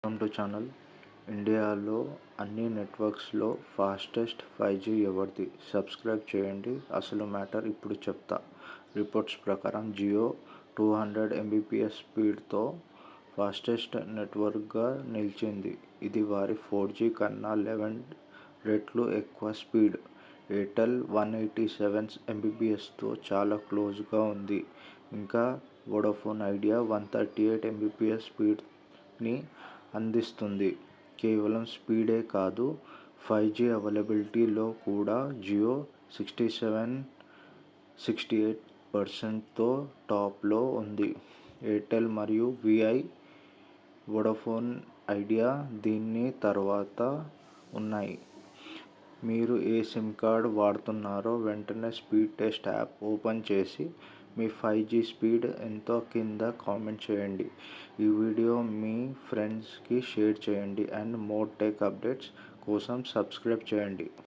Welcome to channel. ఇండియాలో అన్ని నెట్వర్క్స్లో fastest 5G ఎవరిది? సబ్స్క్రైబ్ చేయండి. అసలు మ్యాటర్ ఇప్పుడు చెప్తా. రిపోర్ట్స్ ప్రకారం జియో 200 Mbps స్పీడ్తో ఫాస్టెస్ట్ నెట్వర్క్గా నిలిచింది. ఇది వారి 4G కన్నా 11 రెట్లు ఎక్కువ స్పీడ్. ఎయిర్టెల్ 187 Mbpsతో చాలా క్లోజ్గా ఉంది. ఇంకా వోడాఫోన్ ఐడియా 138 Mbps స్పీడ్ని అందిస్తుంది. కేవలం స్పీడే కాదు, 5G అవైలబిలిటీలో కూడా జియో 67-68%తో టాప్లో ఉంది. ఎయిర్టెల్ మరియు వోడాఫోన్ ఐడియా దీని తర్వాత ఉన్నాయి. మీరు ఏ సిమ్ కార్డ్ వాడుతున్నారో వెంటనే స్పీడ్ టెస్ట్ యాప్ ఓపెన్ చేసి మీ 5G స్పీడ్ ఎంతో కింద కామెంట్ చేయండి. ఈ వీడియో మీ ఫ్రెండ్స్కి షేర్ చేయండి. అండ్ మోర్ టెక్ అప్డేట్స్ కోసం సబ్స్క్రైబ్ చేయండి.